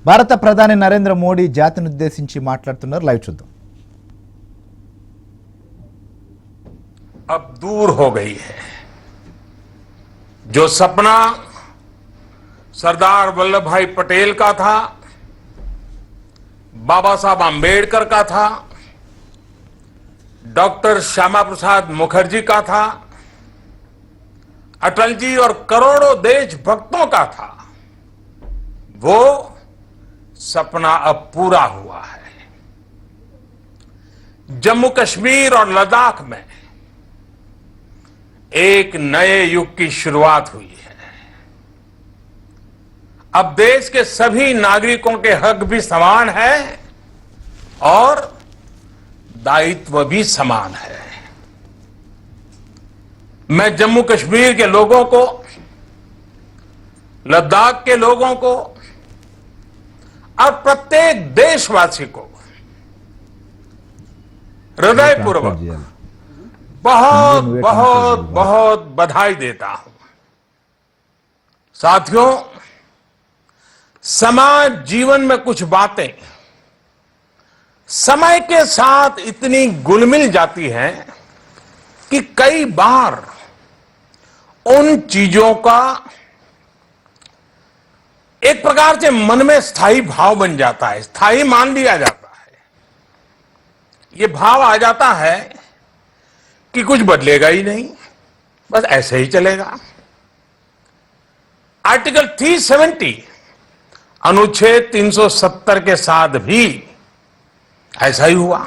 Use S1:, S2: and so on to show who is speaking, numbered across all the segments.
S1: భారత ప్రధాని నరేంద్ర మోడీ జాతిని ఉద్దేశించి మాట్లాడుతున్నారు. లైవ్ చూద్దాం.
S2: अब दूर हो गई है जो सपना सरदार वल्लभ भाई पटेल का था, बाबा साहब आंबेडकर का था, डॉक्टर श्यामा प्रसाद मुखर्जी का था, अटल जी और करोड़ों देशभक्तों का था। वो सपना अब पूरा हुआ है। जम्मू कश्मीर और लद्दाख में एक नए युग की शुरुआत हुई है। अब देश के सभी नागरिकों के हक भी समान है और दायित्व भी समान है। मैं जम्मू कश्मीर के लोगों को, लद्दाख के लोगों को और प्रत्येक देशवासी को हृदयपूर्वक बहुत बहुत बहुत बधाई देता हूं। साथियों, समाज जीवन में कुछ बातें समय के साथ इतनी घुल-मिल जाती हैं कि कई बार उन चीजों का एक प्रकार से मन में स्थायी भाव बन जाता है, स्थायी मान लिया जाता है। ये भाव आ जाता है कि कुछ बदलेगा ही नहीं, बस ऐसे ही चलेगा। आर्टिकल 370 अनुच्छेद 370 के साथ भी ऐसा ही हुआ।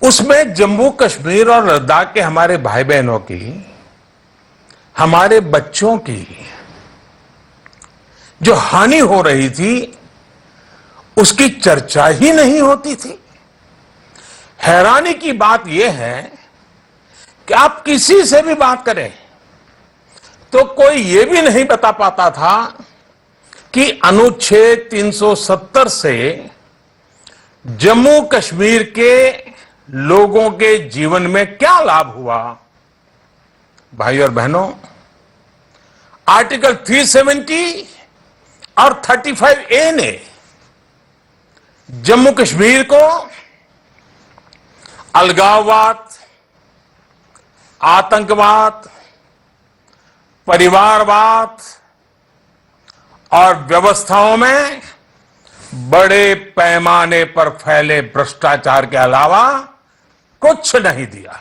S2: उसमें जम्मू कश्मीर और लद्दाख के हमारे भाई बहनों की, हमारे बच्चों की जो हानि हो रही थी उसकी चर्चा ही नहीं होती थी। हैरानी की बात यह है कि आप किसी से भी बात करें तो कोई यह भी नहीं बता पाता था कि अनुच्छेद 370 से जम्मू कश्मीर के लोगों के जीवन में क्या लाभ हुआ। भाई और बहनों, आर्टिकल 370 और 35A ने जम्मू कश्मीर को अलगाववाद, आतंकवाद, परिवारवाद और व्यवस्थाओं में बड़े पैमाने पर फैले भ्रष्टाचार के अलावा कुछ नहीं दिया।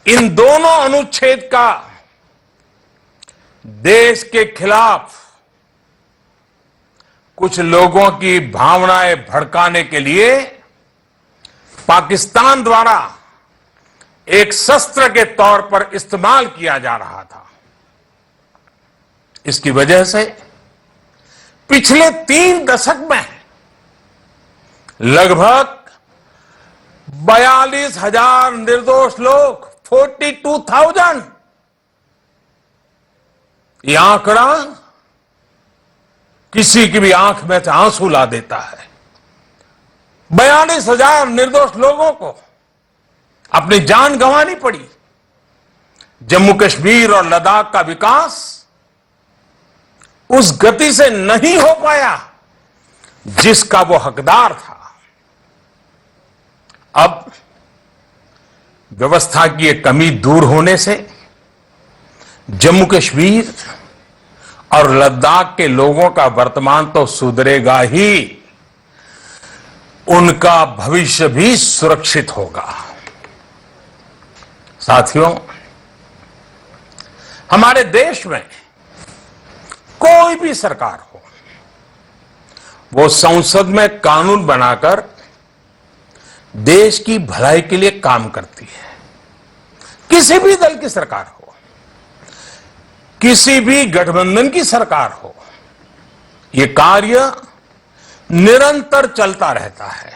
S2: इन दोनों अनुच्छेद का देश के खिलाफ कुछ लोगों की भावनाएं भड़काने के लिए पाकिस्तान द्वारा एक शस्त्र के तौर पर इस्तेमाल किया जा रहा था। इसकी वजह से पिछले 3 दशक में लगभग 42,000 निर्दोष लोग, 42,000, यह आंकड़ा किसी की भी आंख में से आंसू ला देता है। 42,000 निर्दोष लोगों को अपनी जान गंवानी पड़ी। जम्मू कश्मीर और लद्दाख का विकास उस गति से नहीं हो पाया जिसका वो हकदार था। अब व्यवस्था की ये कमी दूर होने से जम्मू कश्मीर और लद्दाख के लोगों का वर्तमान तो सुधरेगा ही, उनका भविष्य भी सुरक्षित होगा। साथियों, हमारे देश में कोई भी सरकार हो, वो संसद में कानून बनाकर देश की भलाई के लिए काम करती है। किसी भी दल की सरकार हो, किसी भी गठबंधन की सरकार हो, ये कार्य निरंतर चलता रहता है।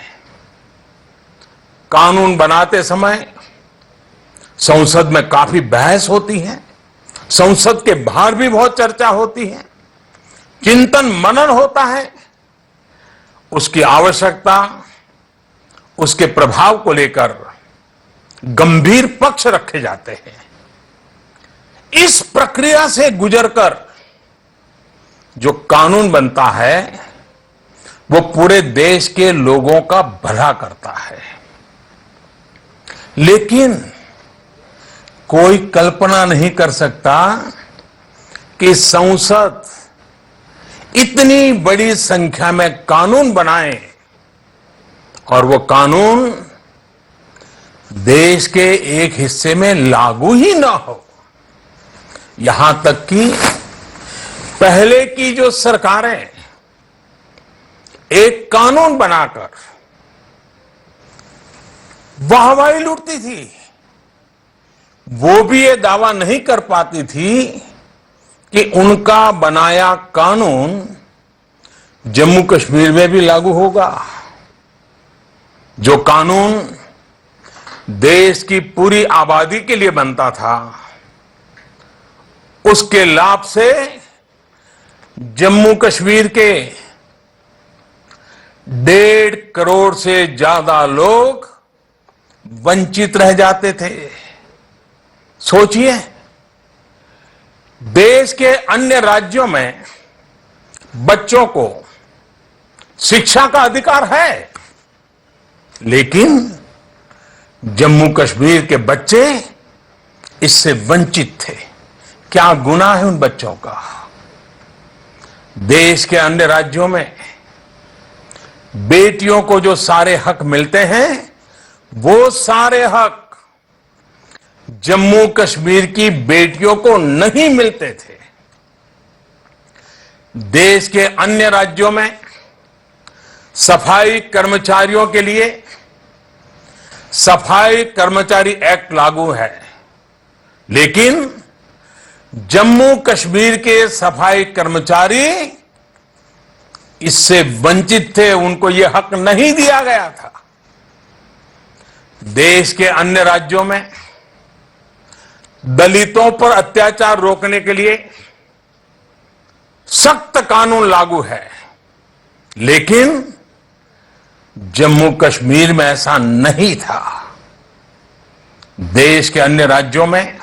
S2: कानून बनाते समय संसद में काफी बहस होती है, संसद के बाहर भी बहुत चर्चा होती है, चिंतन मनन होता है, उसकी आवश्यकता, उसके प्रभाव को लेकर गंभीर पक्ष रखे जाते हैं। इस प्रक्रिया से गुजरकर जो कानून बनता है वो पूरे देश के लोगों का भला करता है, लेकिन कोई कल्पना नहीं कर सकता कि संसद इतनी बड़ी संख्या में कानून बनाए और वो कानून देश के एक हिस्से में लागू ही ना हो। यहां तक कि पहले की जो सरकारें एक कानून बनाकर वाहवाही लूटती थी, वो भी ये दावा नहीं कर पाती थी कि उनका बनाया कानून जम्मू कश्मीर में भी लागू होगा। जो कानून देश की पूरी आबादी के लिए बनता था, उसके लाभ से जम्मू कश्मीर के 1.5 करोड़ से ज्यादा लोग वंचित रह जाते थे। सोचिए, देश के अन्य राज्यों में बच्चों को शिक्षा का अधिकार है, लेकिन जम्मू कश्मीर के बच्चे इससे वंचित थे। क्या गुनाह है उन बच्चों का? देश के अन्य राज्यों में बेटियों को जो सारे हक मिलते हैं, वो सारे हक जम्मू कश्मीर की बेटियों को नहीं मिलते थे। देश के अन्य राज्यों में सफाई कर्मचारियों के लिए सफाई कर्मचारी एक्ट लागू है, लेकिन जम्मू कश्मीर के सफाई कर्मचारी इससे वंचित थे, उनको यह हक नहीं दिया गया था। देश के अन्य राज्यों में दलितों पर अत्याचार रोकने के लिए सख्त कानून लागू है, लेकिन जम्मू कश्मीर में ऐसा नहीं था। देश के अन्य राज्यों में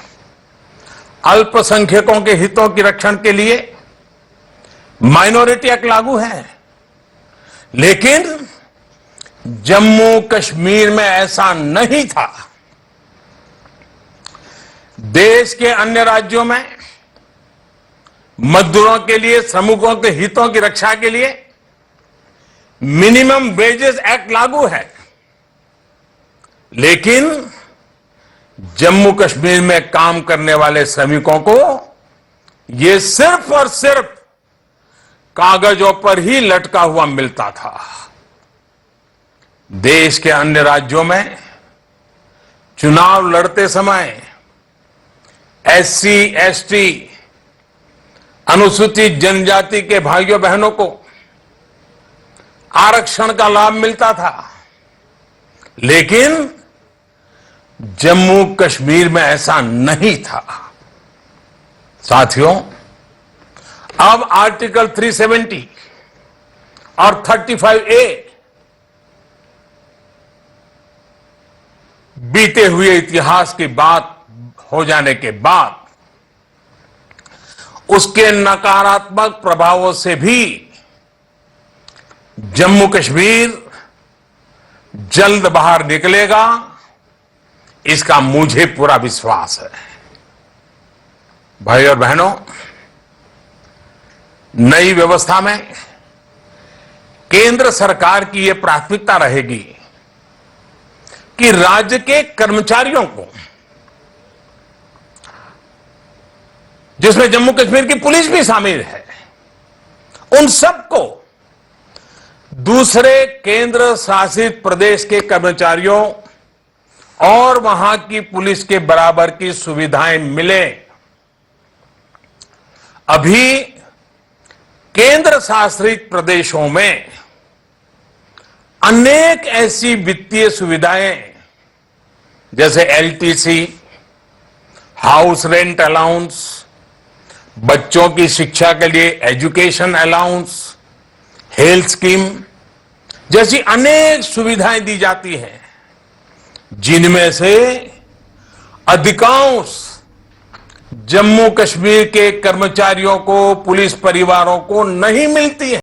S2: अल्पसंख्यकों के हितों की रक्षण के लिए माइनॉरिटी एक्ट लागू है, लेकिन जम्मू कश्मीर में ऐसा नहीं था। देश के अन्य राज्यों में मजदूरों के लिए, श्रमिकों के हितों की रक्षा के लिए मिनिमम वेजेस एक्ट लागू है, लेकिन जम्मू कश्मीर में काम करने वाले श्रमिकों को यह सिर्फ और सिर्फ कागजों पर ही लटका हुआ मिलता था। देश के अन्य राज्यों में चुनाव लड़ते समय एससी, एसटी, अनुसूचित जनजाति के भाइयों बहनों को आरक्षण का लाभ मिलता था, लेकिन जम्मू कश्मीर में ऐसा नहीं था। साथियों, अब आर्टिकल 370 और 35A बीते हुए इतिहास की बात हो जाने के बाद उसके नकारात्मक प्रभावों से भी जम्मू कश्मीर जल्द बाहर निकलेगा, इसका मुझे पूरा विश्वास है। भाई और बहनों, नई व्यवस्था में केंद्र सरकार की यह प्राथमिकता रहेगी कि राज्य के कर्मचारियों को, जिसमें जम्मू कश्मीर की पुलिस भी शामिल है, उन सबको दूसरे केंद्र शासित प्रदेश के कर्मचारियों और वहां की पुलिस के बराबर की सुविधाएं मिले। अभी केंद्र शासित प्रदेशों में अनेक ऐसी वित्तीय सुविधाएं जैसे एलटीसी, हाउस रेंट अलाउंस, बच्चों की शिक्षा के लिए एजुकेशन अलाउंस, हेल्थ स्कीम जैसी अनेक सुविधाएं दी जाती हैं, जिनमें से अधिकांश जम्मू कश्मीर के कर्मचारियों को, पुलिस परिवारों को नहीं मिलती है।